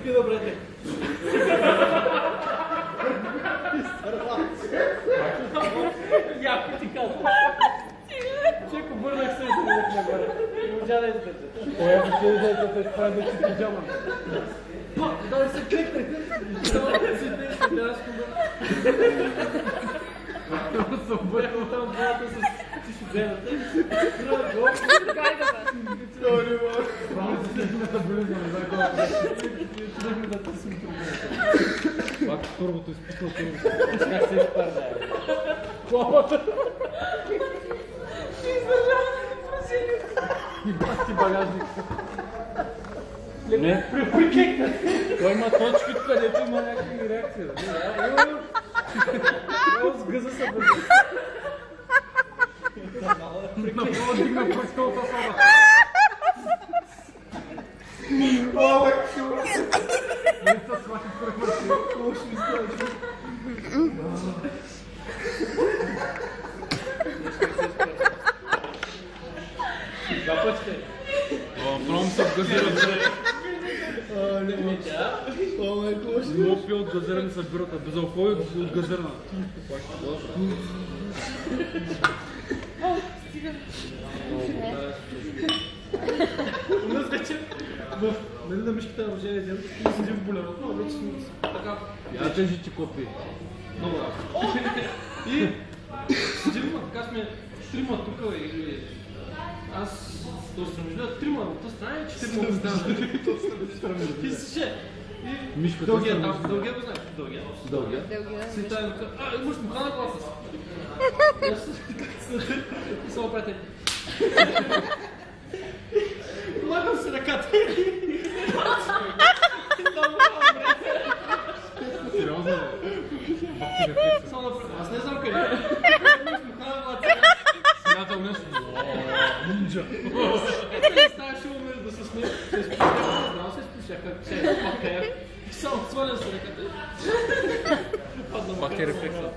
Викай да брате. Яко ти казвам. Чеко бърнах се да нагоре. Не можа да издържа. Оя ще да те справя да си пиджама. Да се кликне. Да се кликне. Да се обърнал там главата с тишодената. Кай да бе? Това не мога. Само да се метаболизма, не знам колко. Чудахме да тъсим турбото. Пак турбото изпуснал турбото. Как се изпарда? Клапата. Ще издържава на напрежението. И басти багажник. Не, прикекна. Той има точки, където има някакви реакции. С гъза се бърза. Направо дигна пръскалата соба. Не се свахи пръхмърси. Какво ще ми става? Два пъти. Пром се газира. Не ми тя. О, майко, ще Лопи от газиране събират, а безалкови от газирана. Днес вече в на мишката на рождения ден и седим в болерото, но вече сме така. Я тежи ти копи. Много рано. И седим, така сме трима тук или аз до страна, трима от тази страна и четирима от тази страна. И слушай, и Мишката дългия страна. там, дългия го знаеш, дългия. Дългия. След това вика, имаш муха на гласа си. И аз така само правите. Махам се ръката. Сериозно ли? Само направо. Аз не знам къде. Имаш муха на гласа. Смятал нещо. Нинджа. Ставаше умер да се смея. Се изпушаха, знам се изпушаха. Как ще е пакер. Само сваля се ръката. Пак е рефлекса.